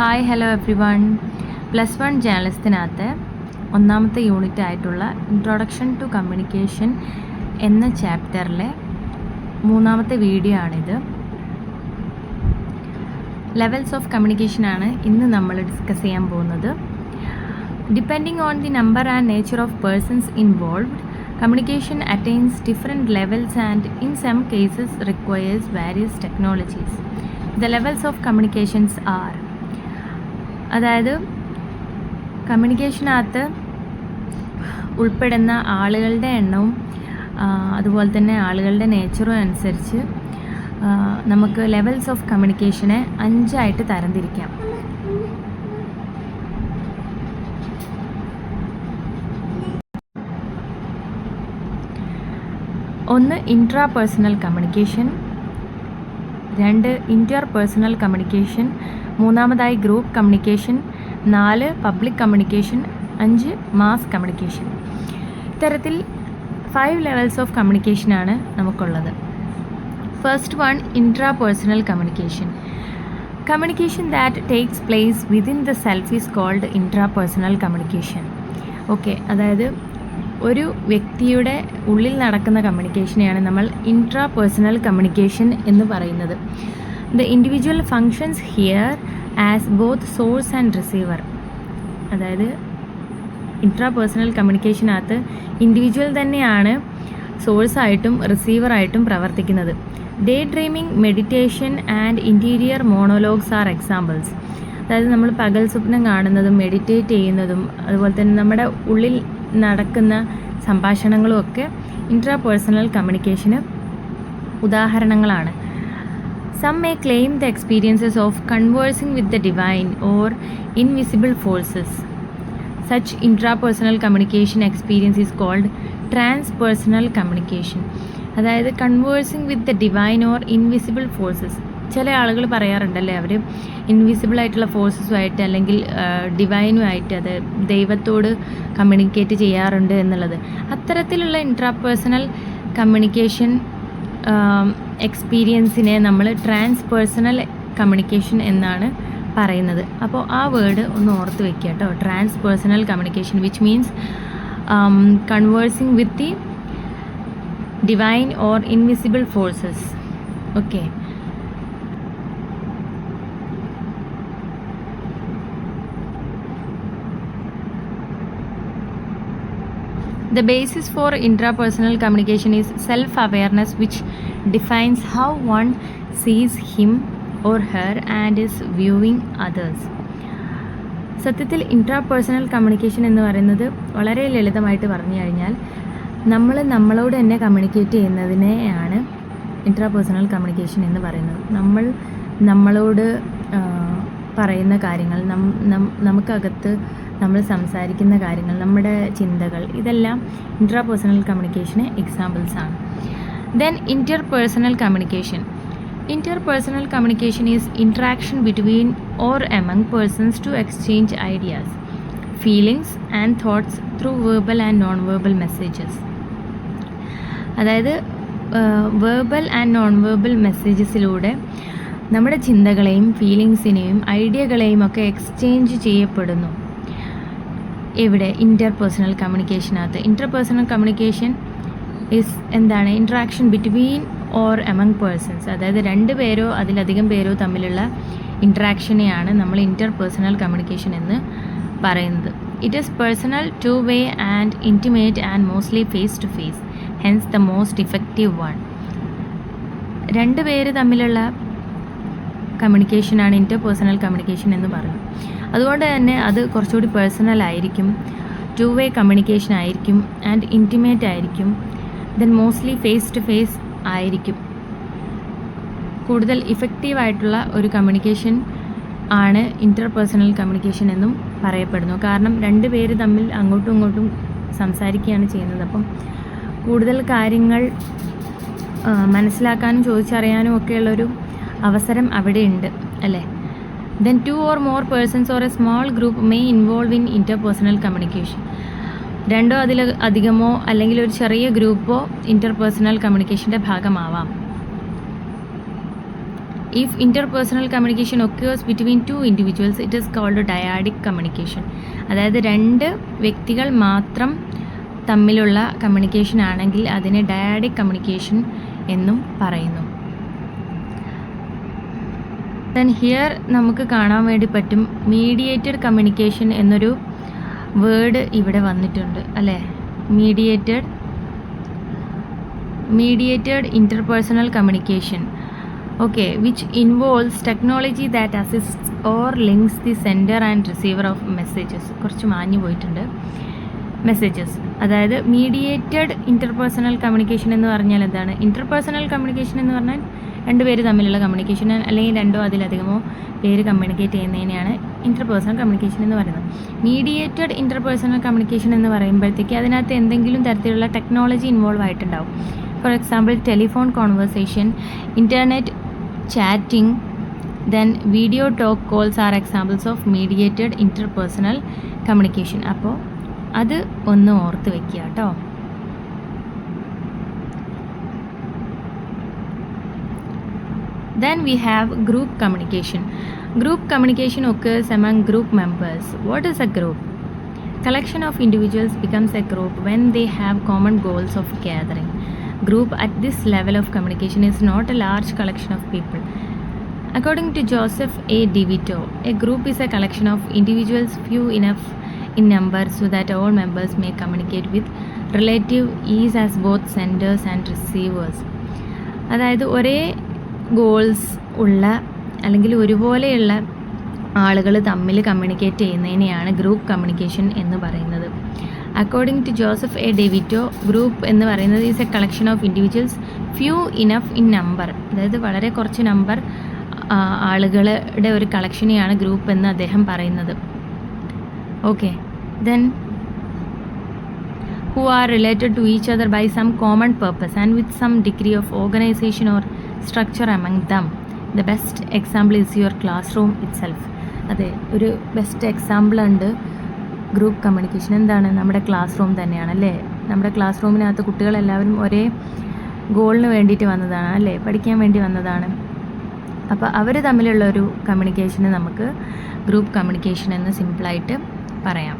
Hi hello every one. +1 ജേർണലിസത്തിനകത്ത് ഒന്നാമത്തെ unit ആയിട്ടുള്ള introduction to communication എന്ന ചാപ്റ്ററിലെ മൂന്നാമത്തെ വീഡിയോ ആണിത്. ലെവൽസ് ഓഫ് കമ്മ്യൂണിക്കേഷൻ ആണ് ഇന്ന് നമ്മൾ ഡിസ്കസ് ചെയ്യാൻ പോകുന്നത്. Depending on the number and nature of persons involved, communication attains different levels and in some cases requires various technologies. The levels of communications are, അതായത് കമ്മ്യൂണിക്കേഷനകത്ത് ഉൾപ്പെടുന്ന ആളുകളുടെ എണ്ണവും അതുപോലെ തന്നെ ആളുകളുടെ നേച്ചറും അനുസരിച്ച് നമുക്ക് ലെവൽസ് ഓഫ് കമ്മ്യൂണിക്കേഷനെ 5 ആയിട്ട് തരംതിരിക്കാം. ഒന്ന് intrapersonal communication, 2 interpersonal communication, 3 group communication, 4 public communication, 5 mass communication. ഇത്തരത്തിൽ 5 ലെവൽസ് ഓഫ് കമ്മ്യൂണിക്കേഷനാണ് നമുക്കുള്ളത്. First one, intrapersonal communication. Communication that takes place within the self is called intrapersonal communication. Okay, അതായത് ഒരു വ്യക്തിയുടെ ഉള്ളിൽ നടക്കുന്ന കമ്മ്യൂണിക്കേഷനെയാണ് നമ്മൾ intra personal communication എന്ന് പറയുന്നത്. The individual functions here as both source and receiver. അതായത് ഇൻട്രാ പേഴ്സണൽ കമ്മ്യൂണിക്കേഷനകത്ത് ഇൻഡിവിജ്വൽ തന്നെയാണ് സോഴ്സായിട്ടും റിസീവറായിട്ടും പ്രവർത്തിക്കുന്നത്. Day dreaming, meditation and interior monologues are examples. അതായത് നമ്മൾ പകൽ സ്വപ്നം കാണുന്നതും മെഡിറ്റേറ്റ് ചെയ്യുന്നതും അതുപോലെ തന്നെ നമ്മുടെ ഉള്ളിൽ നടക്കുന്ന സംഭാഷണങ്ങളും ഒക്കെ ഇൻട്രാ പേഴ്സണൽ കമ്മ്യൂണിക്കേഷന് ഉദാഹരണങ്ങളാണ്. Some may claim the experiences of conversing with the divine or invisible forces. Such intrapersonal communication experience is called transpersonal communication. അതായത് conversing with the divine or invisible forces. ചില ആളുകൾ പറയാറുണ്ടല്ലേ, അവർ invisible ആയിട്ടുള്ള ഫോഴ്സസുമായിട്ട് അല്ലെങ്കിൽ ഡിവൈനുമായിട്ട്, അത് ദൈവത്തോട് communicate ചെയ്യാറുണ്ട് എന്നുള്ളത്. അത്തരത്തിലുള്ള ഇൻട്രാപേഴ്സണൽ കമ്മ്യൂണിക്കേഷൻ എക്സ്പീരിയൻസിനെ നമ്മൾ ട്രാൻസ്പേഴ്സണൽ കമ്മ്യൂണിക്കേഷൻ എന്നാണ് പറയുന്നത്. അപ്പോൾ ആ വേർഡ് ഒന്ന് ഓർത്ത് വെക്കുക കേട്ടോ. Transpersonal communication which means conversing with the divine or invisible forces. Okay, the basis for intrapersonal communication is self-awareness, which defines how one sees him or her and is viewing others. സത്യത്തിൽ intrapersonal communication എന്ന് പറയുന്നത് വളരെ ലളിതമായിട്ട് പറഞ്ഞു കഴിഞ്ഞാൽ നമ്മൾ നമ്മളോട് തന്നെ കമ്മ്യൂണിക്കേറ്റ് ചെയ്യുന്നതിനെയാണ് ഇൻട്രാപേഴ്സണൽ കമ്മ്യൂണിക്കേഷൻ എന്ന് പറയുന്നത്. നമ്മൾ നമ്മളോട് പറയുന്ന കാര്യങ്ങൾ, നമുക്കകത്ത് നമ്മൾ സംസാരിക്കുന്ന കാര്യങ്ങൾ, നമ്മുടെ ചിന്തകൾ, ഇതെല്ലാം ഇൻട്രാപേഴ്സണൽ കമ്മ്യൂണിക്കേഷന് എക്സാമ്പിൾസ് ആണ്. Then interpersonal communication. Interpersonal communication is interaction between or among persons to exchange ideas, feelings and thoughts through verbal and non-verbal messages. അതായത് വേർബൽ ആൻഡ് നോൺ വേർബൽ മെസ്സേജസിലൂടെ നമ്മുടെ ചിന്തകളെയും ഫീലിങ്സിനെയും ഐഡിയകളെയും ഒക്കെ എക്സ്ചേഞ്ച് ചെയ്യപ്പെടുന്നു. ഇവിടെ ഇൻ്റർപേഴ്സണൽ കമ്മ്യൂണിക്കേഷനകത്ത് ഇൻ്റർപേഴ്സണൽ കമ്മ്യൂണിക്കേഷൻ ഇസ് എന്താണ്? Interaction between or among persons. അതായത് 2 പേരോ അതിലധികം പേരോ തമ്മിലുള്ള ഇൻട്രാക്ഷനെയാണ് നമ്മൾ ഇൻ്റർപേഴ്സണൽ കമ്മ്യൂണിക്കേഷൻ എന്ന് പറയുന്നത്. It is personal, 2 way and intimate and mostly face to face, hence the most effective one. 2 പേര് തമ്മിലുള്ള കമ്മ്യൂണിക്കേഷനാണ് ഇൻ്റർപേഴ്സണൽ കമ്മ്യൂണിക്കേഷൻ എന്ന് പറഞ്ഞു. അതുകൊണ്ട് തന്നെ അത് കുറച്ചുകൂടി പേഴ്സണൽ ആയിരിക്കും, 2 വേ കമ്മ്യൂണിക്കേഷൻ ആയിരിക്കും ആൻഡ് ഇൻറ്റിമേറ്റ് ആയിരിക്കും, then mostly face to face ആയിരിക്കും. കൂടുതൽ ഇഫക്റ്റീവായിട്ടുള്ള ഒരു കമ്മ്യൂണിക്കേഷൻ ആണ് ഇൻ്റർപേഴ്സണൽ കമ്മ്യൂണിക്കേഷൻ എന്നും പറയപ്പെടുന്നു. കാരണം 2 പേര് തമ്മിൽ അങ്ങോട്ടും ഇങ്ങോട്ടും സംസാരിക്കുകയാണ് ചെയ്യുന്നത്. അപ്പം കൂടുതൽ കാര്യങ്ങൾ മനസ്സിലാക്കാനും ചോദിച്ചറിയാനും ഒക്കെയുള്ളൊരു അവസരം അവിടെ ഉണ്ട് അല്ലേ. Then 2 or more persons or a small group may involve in interpersonal communication. 2 അതിലധികമോ അല്ലെങ്കിൽ ഒരു ചെറിയ ഗ്രൂപ്പോ interpersonal കമ്മ്യൂണിക്കേഷൻ്റെ ഭാഗമാവാം. If interpersonal communication occurs between two individuals, it is called a dyadic communication. അതായത് രണ്ട് വ്യക്തികൾ മാത്രം തമ്മിലുള്ള കമ്മ്യൂണിക്കേഷൻ ആണെങ്കിൽ അതിനെ ഡയാഡിക് കമ്മ്യൂണിക്കേഷൻ എന്നും പറയുന്നു. ദെൻ ഹിയർ നമുക്ക് കാണാൻ വേണ്ടി പറ്റും മീഡിയേറ്റഡ് കമ്മ്യൂണിക്കേഷൻ എന്നൊരു വേർഡ് ഇവിടെ വന്നിട്ടുണ്ട് അല്ലേ. Mediated interpersonal communication, okay, which involves technology that assists or links the sender and receiver of messages. കുറച്ച് മാഞ്ഞു പോയിട്ടുണ്ട്. മെസ്സേജസ്, അതായത് മീഡിയേറ്റഡ് ഇന്റർപേഴ്സണൽ കമ്മ്യൂണിക്കേഷൻ എന്ന് പറഞ്ഞാൽ എന്താണ്? ഇന്റർപേഴ്സണൽ കമ്മ്യൂണിക്കേഷൻ എന്ന് പറഞ്ഞാൽ രണ്ടുപേര് തമ്മിലുള്ള കമ്മ്യൂണിക്കേഷൻ അല്ലെങ്കിൽ രണ്ടോ അതിലധികമോ പേര് കമ്മ്യൂണിക്കേറ്റ് ചെയ്യുന്നതിനെയാണ് ഇന്റർപേഴ്സണൽ കമ്മ്യൂണിക്കേഷൻ എന്ന് പറയുന്നത്. മീഡിയേറ്റഡ് ഇന്റർപേഴ്സണൽ കമ്മ്യൂണിക്കേഷൻ എന്ന് പറയുമ്പോഴത്തേക്ക് അതിനകത്ത് എന്തെങ്കിലും തരത്തിലുള്ള ടെക്നോളജി ഇൻവോൾവ് ആയിട്ടുണ്ടാവും. For example telephone conversation, internet chatting, then video talk calls are examples of mediated interpersonal communication. അപ്പോൾ അത് ഒന്ന് ഓർത്ത് വെക്കുക കേട്ടോ. Then we have group communication. Group communication occurs among group members. What is a group? Collection of individuals becomes a group when they have common goals of gathering. Group at this level of communication is not a large collection of people. According to Joseph A. DeVito, a group is a collection of individuals few enough in number so that all members may communicate with relative ease as both senders and receivers. അതായത് ഒരേ goals ഉള്ള അല്ലെങ്കിൽ ഒരുപോലെയുള്ള ആളുകൾ തമ്മിൽ communicate ചെയ്യുന്നതിനെയാണ് group communication എന്ന് പറയുന്നത്. According to Joseph A DeVito, group എന്ന് പറയുന്നത് is a collection of individuals few enough in number, അതായത് വളരെ കുറച്ച് നമ്പർ ആളുകളുടെ ഒരു കളക്ഷനെയാണ് ഗ്രൂപ്പ് എന്ന് അദ്ദേഹം പറയുന്നത്. Okay, then who are related to each other by some common purpose and with some degree of organization or structure among them. The best example is your classroom itself. അതെ, ഒരു best example ഉണ്ട് group communication. എന്താണ്? നമ്മുടെ class room തന്നെയാണ് അല്ലേ. നമ്മുടെ class റൂമിനകത്ത് കുട്ടികളെല്ലാവരും ഒരേ ഗോളിന് വേണ്ടിയിട്ട് വന്നതാണ് അല്ലേ, പഠിക്കാൻ വേണ്ടി വന്നതാണ്. അപ്പോൾ അവർ തമ്മിലുള്ള ഒരു കമ്മ്യൂണിക്കേഷന് നമുക്ക് ഗ്രൂപ്പ് കമ്മ്യൂണിക്കേഷൻ എന്ന് സിമ്പിളായിട്ട് പറയാം.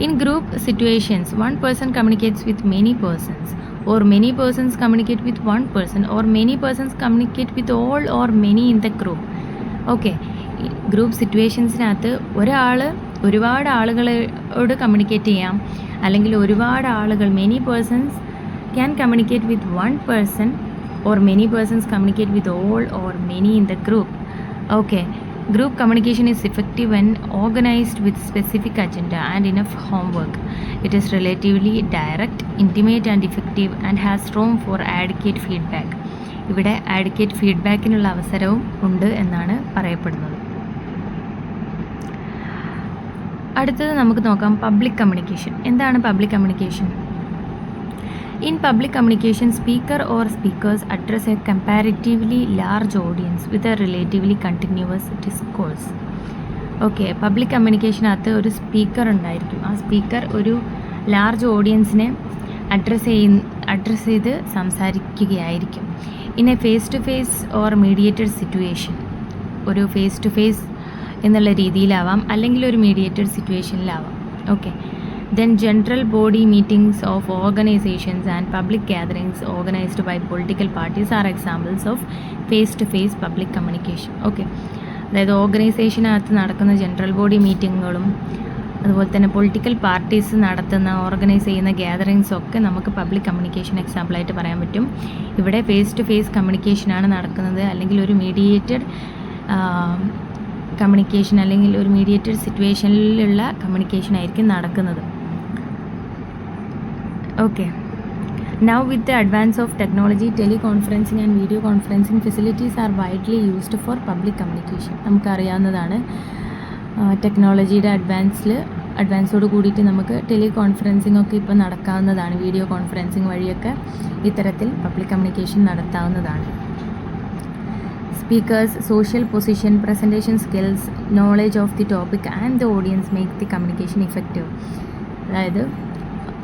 In group situations, one person communicates with many persons, or many persons communicate with one person, or many persons communicate with all or many in the group. Okay, group സിറ്റുവേഷൻസിനകത്ത് ഒരാൾ ഒരുപാട് ആളുകളോട് communicate ചെയ്യാം, അല്ലെങ്കിൽ ഒരുപാട് ആളുകൾ many persons can communicate with one person, or many persons communicate with all or many in the group. Okay, group communication is effective when organized with specific agenda and enough homework. It is relatively direct, intimate and effective and has room for adequate feedback. ഇവിടെ adequate ഫീഡ്ബാക്കിനുള്ള അവസരവും ഉണ്ട് എന്നാണ് പറയപ്പെടുന്നത്. അടുത്തത് നമുക്ക് നോക്കാം public communication. എന്താണ് public communication? In public communication, speaker or speakers address a comparatively large audience with a relatively continuous discourse. Okay, public കമ്മ്യൂണിക്കേഷനകത്ത് ഒരു സ്പീക്കർ ഉണ്ടായിരിക്കും. ആ സ്പീക്കർ ഒരു ലാർജ് ഓഡിയൻസിനെ അഡ്രസ്സ് ചെയ്ത് സംസാരിക്കുകയായിരിക്കും. In a face to face or mediated situation, ഒരു face to face എന്നുള്ള രീതിയിലാവാം, അല്ലെങ്കിൽ ഒരു മീഡിയേറ്റഡ് സിറ്റുവേഷനിലാവാം. Okay, then general body meetings of organizations and public gatherings organized by political parties are examples of face to face public communication. Okay, അതായത് ഓർഗനൈസേഷനകത്ത് നടക്കുന്ന general body മീറ്റിങ്ങുകളും അതുപോലെ തന്നെ പൊളിറ്റിക്കൽ പാർട്ടീസ് നടത്തുന്ന ഓർഗനൈസ് ചെയ്യുന്ന ഗ്യാതറിങ്സും ഒക്കെ നമുക്ക് പബ്ലിക് കമ്മ്യൂണിക്കേഷൻ എക്സാമ്പിളായിട്ട് പറയാൻ പറ്റും. ഇവിടെ ഫേസ് ടു ഫേസ് കമ്മ്യൂണിക്കേഷനാണ് നടക്കുന്നത്, അല്ലെങ്കിൽ ഒരു മീഡിയേറ്റഡ് കമ്മ്യൂണിക്കേഷൻ അല്ലെങ്കിൽ ഒരു മീഡിയേറ്റഡ് സിറ്റുവേഷനിലുള്ള കമ്മ്യൂണിക്കേഷൻ ആയിരിക്കും നടക്കുന്നത്. Okay, now with the advance of technology, teleconferencing and video conferencing facilities are widely used for public communication. നമുക്കറിയാവുന്നതാണ്, ടെക്നോളജിയുടെ അഡ്വാൻസോട് കൂടിയിട്ട് നമുക്ക് ടെലികോൺഫറൻസിംഗ് ഒക്കെ ഇപ്പോൾ നടക്കാവുന്നതാണ്. വീഡിയോ കോൺഫറൻസിങ് വഴിയൊക്കെ ഇത്തരത്തിൽ പബ്ലിക് കമ്മ്യൂണിക്കേഷൻ നടത്താവുന്നതാണ്. Speakers social position, presentation skills, knowledge of the topic and the audience make the communication effective. അതായത്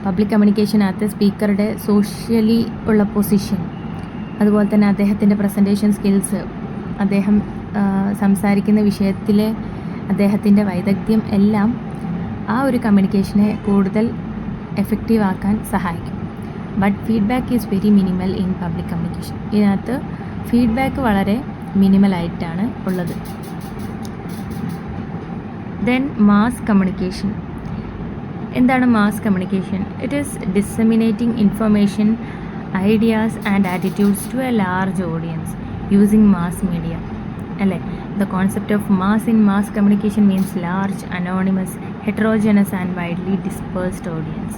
പബ്ലിക് കമ്മ്യൂണിക്കേഷനകത്ത് സ്പീക്കറുടെ സോഷ്യലി ഉള്ള പൊസിഷൻ, അതുപോലെ തന്നെ അദ്ദേഹത്തിൻ്റെ പ്രസൻറ്റേഷൻ സ്കിൽസ്, അദ്ദേഹം സംസാരിക്കുന്ന വിഷയത്തിലെ അദ്ദേഹത്തിൻ്റെ വൈദഗ്ധ്യം എല്ലാം ആ ഒരു കമ്മ്യൂണിക്കേഷനെ കൂടുതൽ എഫക്റ്റീവ് ആക്കാൻ സഹായിക്കും. But feedback is very minimal in public communication. ഇതിനകത്ത് ഫീഡ്ബാക്ക് വളരെ മിനിമലായിട്ടാണ് ഉള്ളത്. Then mass communication. എന്താണ് mass communication? It is disseminating information, ideas and attitudes to a large audience using mass media. അല്ലേ? The concept of mass in mass communication means large, anonymous, heterogeneous and widely dispersed audience.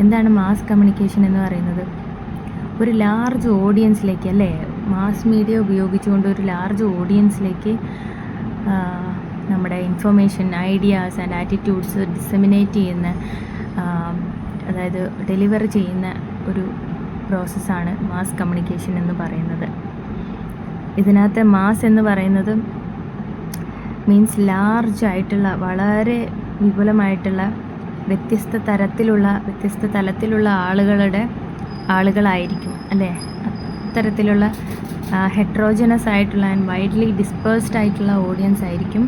എന്താണ് mass communication എന്ന് പറയുന്നത്? ഒരു large ഓഡിയൻസിലേക്ക്, അല്ലേ, mass media ഉപയോഗിച്ചുകൊണ്ട് ഒരു large ഓഡിയൻസിലേക്ക് നമ്മുടെ information, ideas and attitudes ഡിസെമിനേറ്റ് ചെയ്യുന്ന, അതായത് ഡെലിവർ ചെയ്യുന്ന ഒരു പ്രോസസ്സാണ് മാസ് കമ്മ്യൂണിക്കേഷൻ എന്ന് പറയുന്നത്. ഇതിനകത്ത് മാസ് എന്ന് പറയുന്നത് മീൻസ് ലാർജ് ആയിട്ടുള്ള, വളരെ വിപുലമായിട്ടുള്ള, വ്യത്യസ്ത തലത്തിലുള്ള ആളുകളായിരിക്കും, അല്ലേ? അത്തരത്തിലുള്ള ഹെട്രോജനസ് ആയിട്ടുള്ള ആൻഡ് വൈഡ്ലി ഡിസ്പേഴ്സ്ഡ് ആയിട്ടുള്ള ഓഡിയൻസ് ആയിരിക്കും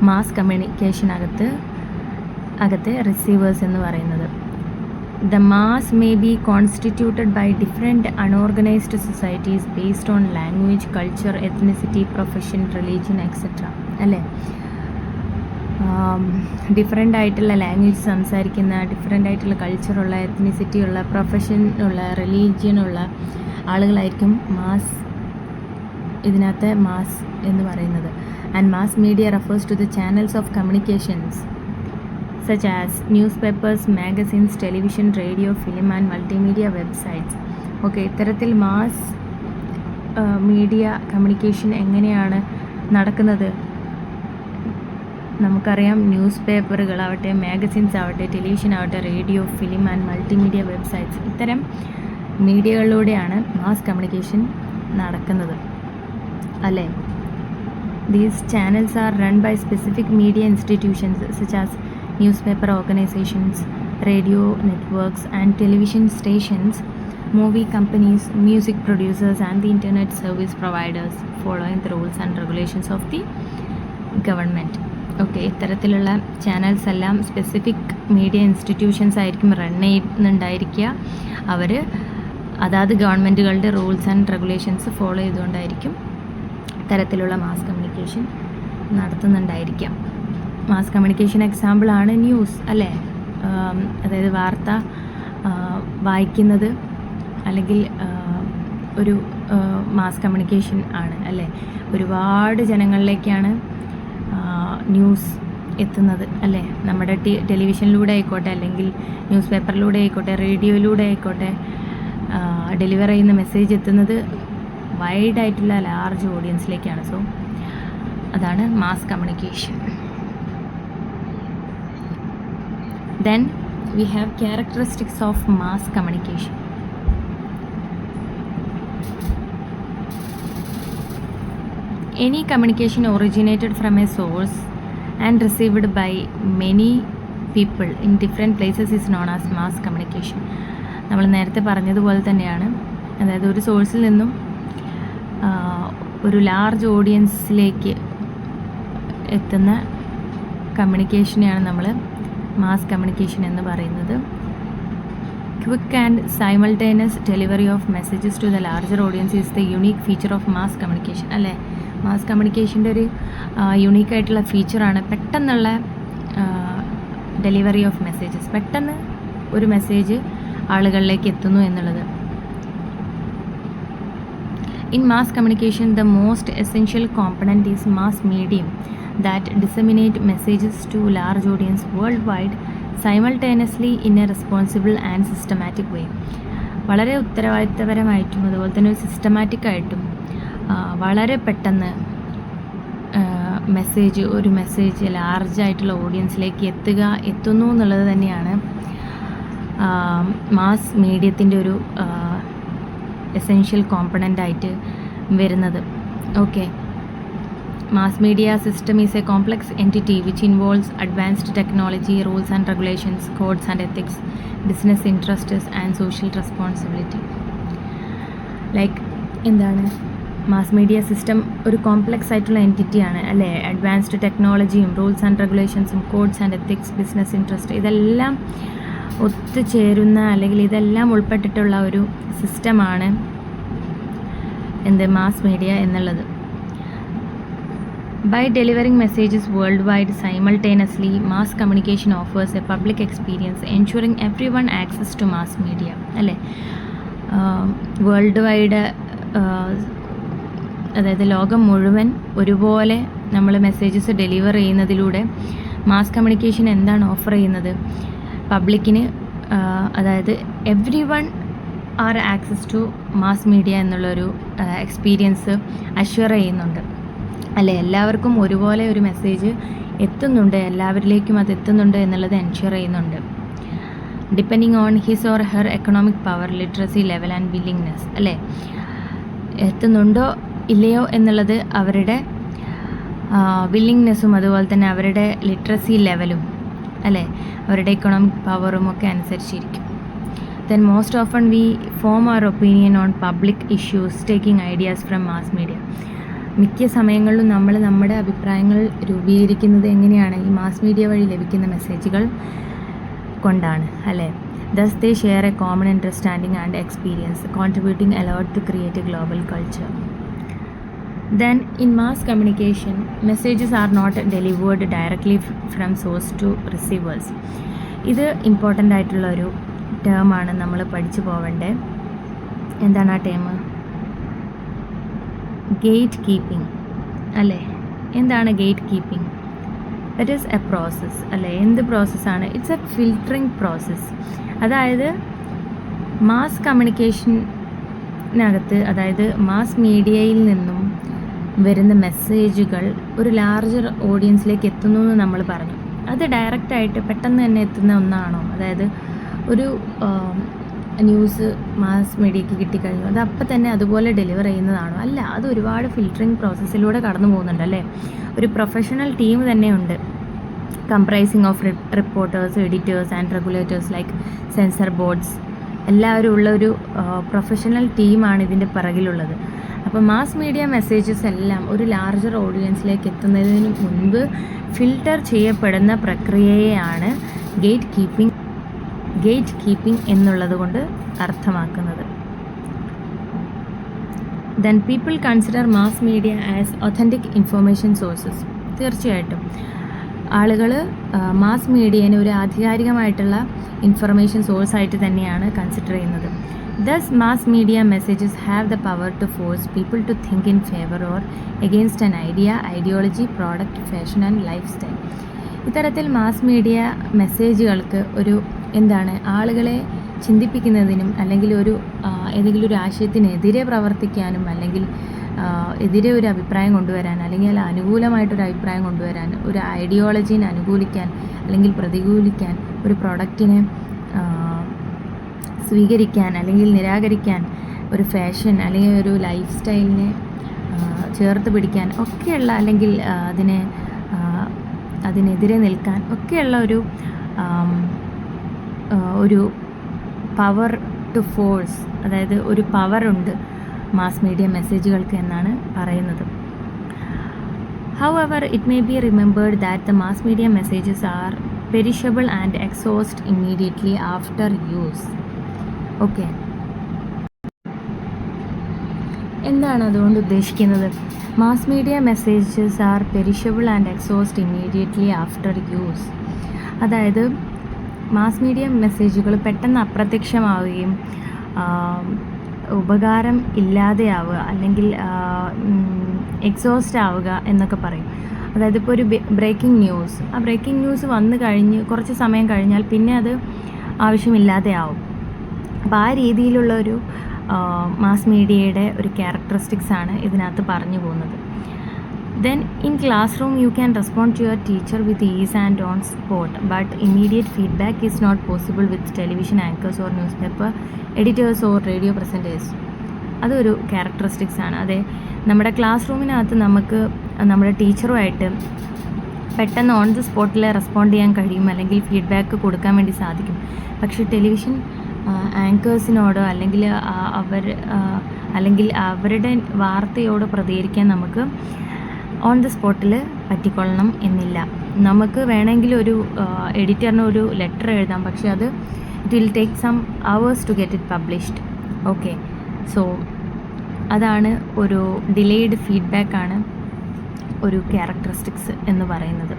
മാസ് കമ്മ്യൂണിക്കേഷനകത്ത് റിസീവേഴ്സ് എന്ന് പറയുന്നത്. The mass may be constituted by different unorganized societies based on language, culture, ethnicity, profession, religion, etc. അല്ലേ? ഡിഫറെൻ്റ് ആയിട്ടുള്ള ലാംഗ്വേജ് സംസാരിക്കുന്ന, ഡിഫറെൻ്റ് ആയിട്ടുള്ള കൾച്ചറുള്ള, എത്നിസിറ്റിയുള്ള, പ്രൊഫഷനുള്ള, റിലീജിയനുള്ള ആളുകളായിരിക്കും ഇതിനകത്ത് മാസ് എന്ന് പറയുന്നത്. And mass media refers to the channels of communications such as newspapers, magazines, television, radio, film and multimedia websites. Okay, ഇത്തരത്തിൽ mass media communication എങ്ങനെയാണ് നടക്കുന്നത്? നമുക്കറിയാം, ന്യൂസ് പേപ്പറുകളാവട്ടെ, മാഗസിൻസ് ആവട്ടെ, ടെലിവിഷൻ ആവട്ടെ, radio, film and multimedia websites, ഇത്തരം മീഡിയകളിലൂടെയാണ് mass communication നടക്കുന്നത്, അല്ലേ? These channels are run by specific media institutions such as newspaper organizations, radio networks and television stations, movie companies, music producers and the internet service providers following the rules and regulations of the government. Okay, ഇത്തരത്തിലുള്ള channels എല്ലാം specific media institutions ആയിരിക്കും run ചെയ്യുന്നുണ്ടായിരിക്കുക. അവർ അതാത് ഗവൺമെൻറ്റുകളുടെ rules and regulations follow ചെയ്തുകൊണ്ടായിരിക്കും ഇത്തരത്തിലുള്ള mass communication നടത്തുന്നുണ്ടായിരിക്കാം. Mass communication എക്സാമ്പിളാണ് news, അല്ലേ? അതായത് വാർത്ത വായിക്കുന്നത് അല്ലെങ്കിൽ ഒരു മാസ് കമ്മ്യൂണിക്കേഷൻ ആണ്, അല്ലേ? ഒരുപാട് ജനങ്ങളിലേക്കാണ് ന്യൂസ് എത്തുന്നത്, അല്ലേ? നമ്മുടെ ടെലിവിഷനിലൂടെ ആയിക്കോട്ടെ, അല്ലെങ്കിൽ ന്യൂസ് പേപ്പറിലൂടെ ആയിക്കോട്ടെ, റേഡിയോയിലൂടെ ആയിക്കോട്ടെ, ഡെലിവർ ചെയ്യുന്ന മെസ്സേജ് എത്തുന്നത് വൈഡായിട്ടുള്ള ലാർജ് ഓഡിയൻസിലേക്കാണ്. സോ അതാണ് mass communication. Then we have characteristics of mass communication. Any communication originated from a source and received by many people in different places is known as mass communication. നമ്മൾ നേരത്തെ പറഞ്ഞതുപോലെ തന്നെയാണ്, അതായത് ഒരു സോഴ്സിൽ നിന്നും ഒരു ലാർജ് ഓഡിയൻസിലേക്ക് എത്തുന്ന കമ്മ്യൂണിക്കേഷനെയാണ് നമ്മൾ മാസ് കമ്മ്യൂണിക്കേഷൻ എന്ന് പറയുന്നത്. Quick and simultaneous delivery of messages to the larger audience is the unique feature of mass communication, അല്ലേ? മാസ് കമ്മ്യൂണിക്കേഷൻ്റെ ഒരു യുണീക്കായിട്ടുള്ള ഫീച്ചറാണ് പെട്ടെന്നുള്ള ഡെലിവറി ഓഫ് മെസ്സേജസ്. പെട്ടെന്ന് ഒരു മെസ്സേജ് ആളുകളിലേക്ക് എത്തുന്നു എന്നുള്ളത്. In mass communication, the most essential component is mass medium that disseminate messages to large audience worldwide simultaneously in a responsible and systematic way. വളരെ ഉത്തരവാദിത്തപരമായിട്ടും അതുപോലെ തന്നെ സിസ്റ്റമാറ്റിക് ആയിട്ടും വളരെ പെട്ടെന്ന് ഒരു മെസ്സേജ് ലാർജായിട്ടുള്ള ഓഡിയൻസിലേക്ക് എത്തുന്നു എന്നുള്ളത് തന്നെയാണ് മാസ് മീഡിയത്തിൻ്റെ ഒരു എസെൻഷ്യൽ കോമ്പണൻ്റ് ആയിട്ട് വരുന്നത്. Okay, mass media system is a complex entity which involves advanced technology, rules and regulations, codes and ethics, business interests and social responsibility. Like എന്താണ് മാസ് മീഡിയ സിസ്റ്റം ഒരു complex ആയിട്ടുള്ള എൻറ്റിറ്റിയാണ് അല്ലേ. Advanced ടെക്നോളജിയും rules and റെഗുലേഷൻസും codes and ethics business interest ഇതെല്ലാം ഒത്തുചേരുന്ന അല്ലെങ്കിൽ ഇതെല്ലാം ഉൾപ്പെട്ടിട്ടുള്ള ഒരു സിസ്റ്റമാണ് മാസ് മീഡിയ എന്നുള്ളത്. By delivering messages worldwide simultaneously, mass communication offers a public experience, ensuring everyone access to mass media. അല്ലേ, വേൾഡ് വൈഡ്, അതായത് ലോകം മുഴുവൻ ഒരുപോലെ നമ്മൾ മെസ്സേജസ് ഡെലിവർ ചെയ്യുന്നതിലൂടെ മാസ് കമ്മ്യൂണിക്കേഷൻ എന്താണ് ഓഫർ ചെയ്യുന്നത്? പബ്ലിക്കിന്, അതായത് everyone are access to mass media എന്നുള്ളൊരു എക്സ്പീരിയൻസ് അഷ്വർ ചെയ്യുന്നുണ്ട് അല്ലേ. എല്ലാവർക്കും ഒരുപോലെ ഒരു മെസ്സേജ് എത്തുന്നുണ്ട്, എല്ലാവരിലേക്കും അത് എത്തുന്നുണ്ട് എന്നുള്ളത് എൻഷുർ ചെയ്യുന്നുണ്ട്. Depending on his or her economic power, literacy level and willingness അല്ലേ. എത്തുന്നുണ്ടോ ഇല്ലയോ എന്നുള്ളത് അവരുടെ വില്ലിങ്നെസ്സും അതുപോലെ തന്നെ അവരുടെ ലിറ്ററസി ലെവലും അല്ലേ, അവരുടെ എക്കണോമിക് പവറും ഒക്കെ അനുസരിച്ചിരിക്കും. Then most often we form our opinion on public issues taking ideas from mass media. മിക്ക സമയങ്ങളിലും നമ്മൾ നമ്മുടെ അഭിപ്രായങ്ങൾ രൂപീകരിക്കുന്നത് എങ്ങനെയാണ്? ഈ മാസ് മീഡിയ വഴി ലഭിക്കുന്ന മെസ്സേജുകൾ കൊണ്ടാണ് അല്ലേ. Thus they share a common understanding and experience, contributing a lot to create a global culture. Then in mass communication, messages are not delivered directly from source to receivers. ഇത് important ആയിട്ടുള്ള ഒരു ടേമാണ് നമ്മൾ പഠിച്ചു പോവേണ്ടത്. എന്താണ് ആ ടേം? ഗേറ്റ് കീപ്പിംഗ് അല്ലേ. എന്താണ് gate keeping? That is A process അല്ലേ. എന്ത് പ്രോസസ്സാണ്? It's A filtering process. അതായത് മാസ് കമ്മ്യൂണിക്കേഷനകത്ത്, അതായത് മാസ് മീഡിയയിൽ നിന്നും വരുന്ന മെസ്സേജുകൾ ഒരു ലാർജർ ഓഡിയൻസിലേക്ക് എത്തുന്നു എന്ന് നമ്മൾ പറഞ്ഞു. അത് ഡയറക്റ്റായിട്ട് പെട്ടെന്ന് തന്നെ എത്തുന്ന ഒന്നാണോ? അതായത് ഒരു ന്യൂസ് മാസ് മീഡിയയ്ക്ക് കിട്ടിക്കഴിഞ്ഞു അത് അപ്പം തന്നെ അതുപോലെ ഡെലിവർ ചെയ്യുന്നതാണോ? അല്ല, അത് ഒരുപാട് ഫിൽറ്ററിങ് പ്രോസസ്സിലൂടെ കടന്നു പോകുന്നുണ്ട് അല്ലേ. ഒരു പ്രൊഫഷണൽ ടീം തന്നെയുണ്ട്, comprising of reporters, editors and regulators like sensor boards. എല്ലാവരും ഉള്ള ഒരു പ്രൊഫഷണൽ ടീമാണ് ഇതിൻ്റെ പിറകിലുള്ളത്. അപ്പോൾ മാസ് മീഡിയ മെസ്സേജസ് എല്ലാം ഒരു ലാർജർ ഓഡിയൻസിലേക്ക് എത്തുന്നതിന് മുൻപ് ഫിൽട്ടർ ചെയ്യപ്പെടുന്ന പ്രക്രിയയെയാണ് ഗേറ്റ് കീപ്പിംഗ് എന്നുള്ളത് കൊണ്ട് അർത്ഥമാക്കുന്നത്. Then people consider mass media as authentic information sources. തീർച്ചയായിട്ടും ആളുകൾ മാസ് മീഡിയനെ ഒരു ആധികാരികമായിട്ടുള്ള ഇൻഫർമേഷൻ സോഴ്സായിട്ട് തന്നെയാണ് കൺസിഡർ ചെയ്യുന്നത്. Thus, mass media messages have the power to force people to think in favor or against an idea, ideology, product, fashion and lifestyle. ഇത്തരത്തിൽ mass media മെസ്സേജുകൾക്ക് ഒരു ആളുകളെ ചിന്തിപ്പിക്കുന്നതിനും അല്ലെങ്കിൽ ഏതെങ്കിലും ഒരു ആശയത്തിനെതിരെ പ്രവർത്തിക്കാനും അല്ലെങ്കിൽ എതിരെ ഒരു അഭിപ്രായം കൊണ്ടുവരാൻ അല്ലെങ്കിൽ അനുകൂലമായിട്ടൊരു അഭിപ്രായം കൊണ്ടുവരാൻ, ഒരു ഐഡിയോളജീനെ അനുകൂലിക്കാൻ അല്ലെങ്കിൽ പ്രതികൂലിക്കാൻ, ഒരു പ്രൊഡക്റ്റിനെ സ്വീകരിക്കാൻ അല്ലെങ്കിൽ നിരാകരിക്കാൻ, ഒരു ഫാഷൻ അല്ലെങ്കിൽ ഒരു ലൈഫ് സ്റ്റൈലിനെ ചേർത്ത് പിടിക്കാൻ ഒക്കെയുള്ള അല്ലെങ്കിൽ അതിനെതിരെ നിൽക്കാൻ ഒക്കെയുള്ള ഒരു പവർ ടു ഫോഴ്സ്, അതായത് ഒരു പവറുണ്ട് മാസ് മീഡിയ മെസ്സേജുകൾക്ക് എന്നാണ് പറയുന്നത്. However, it may be remembered that the mass media messages are perishable and exhaust immediately after use. Okay, എന്താണ് അതുകൊണ്ട് ഉദ്ദേശിക്കുന്നത്? Mass media messages R perishable and exhaust immediately after use. അതായത് mass media മെസ്സേജുകൾ പെട്ടെന്ന് അപ്രത്യക്ഷമാവുകയും ഉപകാരം ഇല്ലാതെയാവുക അല്ലെങ്കിൽ എക്സോസ്റ്റ് ആവുക എന്നൊക്കെ പറയും. അതായത് ഇപ്പോൾ ഒരു ബ്രേക്കിംഗ് ന്യൂസ്, ആ ബ്രേക്കിംഗ് ന്യൂസ് വന്നു കഴിഞ്ഞ് കുറച്ച് സമയം കഴിഞ്ഞാൽ പിന്നെ അത് ആവശ്യമില്ലാതെയാവും. അപ്പോൾ ആ രീതിയിലുള്ള ഒരു മാസ് മീഡിയയുടെ ഒരു ക്യാരക്ടറിസ്റ്റിക്സ് ആണ് ഇതിനകത്ത് പറഞ്ഞു പോകുന്നത്. Then in classroom you can respond to your teacher with ease and on spot, but immediate feedback is not possible with television anchors or newspaper editors or radio presenters. അതൊരു characteristics ആണ്. അതെ, നമ്മുടെ class റൂമിനകത്ത് നമുക്ക് നമ്മുടെ ടീച്ചറുമായിട്ട് പെട്ടെന്ന് on the സ്പോട്ടിൽ respond ചെയ്യാൻ കഴിയും അല്ലെങ്കിൽ ഫീഡ്ബാക്ക് കൊടുക്കാൻ വേണ്ടി സാധിക്കും. പക്ഷേ ടെലിവിഷൻ ആങ്കേഴ്സിനോടോ അല്ലെങ്കിൽ അല്ലെങ്കിൽ അവരുടെ വാർത്തയോട് പ്രതികരിക്കാൻ നമുക്ക് ഓൺ ദ സ്പോട്ടിൽ പറ്റിക്കൊള്ളണം എന്നില്ല. നമുക്ക് വേണമെങ്കിൽ ഒരു എഡിറ്ററിന് ഒരു ലെറ്റർ എഴുതാം, പക്ഷേ അത് it will take some hours to get it published. Okay, so അതാണ് ഒരു ഡിലേയ്ഡ് ഫീഡ്ബാക്കാണ് ഒരു ക്യാരക്ടറിസ്റ്റിക്സ് എന്ന് പറയുന്നത്.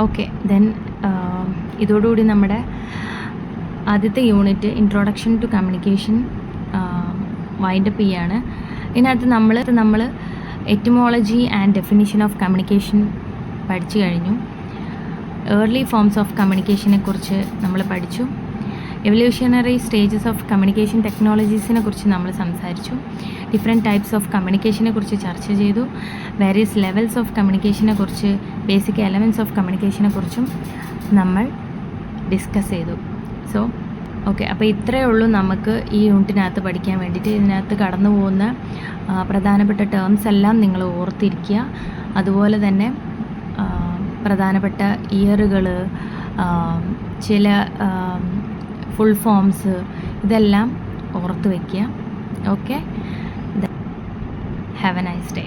ഓക്കെ, ദെൻ ഇതോടുകൂടി നമ്മുടെ ആദ്യത്തെ unit introduction to communication wind up ചെയ്യാണ്. ഇതിനകത്ത് നമ്മൾ etymology and definition of communication പഠിച്ചു കഴിഞ്ഞു. ഏർലി ഫോംസ് ഓഫ് കമ്മ്യൂണിക്കേഷനെ കുറിച്ച് നമ്മൾ പഠിച്ചു. എവല്യൂഷണറി സ്റ്റേജസ് ഓഫ് കമ്മ്യൂണിക്കേഷൻ ടെക്നോളജീസിനെ കുറിച്ച് നമ്മൾ സംസാരിച്ചു. ഡിഫറെൻറ്റ് ടൈപ്സ് ഓഫ് കമ്മ്യൂണിക്കേഷനെ കുറിച്ച് ചർച്ച ചെയ്തു. വേരിയസ് ലെവൽസ് ഓഫ് കമ്മ്യൂണിക്കേഷനെ കുറിച്ച്, ബേസിക് എലമെൻറ്റ്സ് ഓഫ് കമ്മ്യൂണിക്കേഷനെ കുറിച്ചും നമ്മൾ ഡിസ്കസ് ചെയ്തു. സോ ഓക്കെ, അപ്പോൾ ഇത്രയേ ഉള്ളൂ നമുക്ക് ഈ യൂണിറ്റിനകത്ത് പഠിക്കാൻ വേണ്ടിയിട്ട്. ഇതിനകത്ത് കടന്നു പോകുന്ന പ്രധാനപ്പെട്ട ടേംസ് എല്ലാം നിങ്ങൾ ഓർത്തിരിക്കുക. അതുപോലെ തന്നെ പ്രധാനപ്പെട്ട ഇയറുകൾ, ചില ഫുൾ ഫോംസ്, ഇതെല്ലാം ഓർത്ത് വയ്ക്കുക. Okay, have A nice day.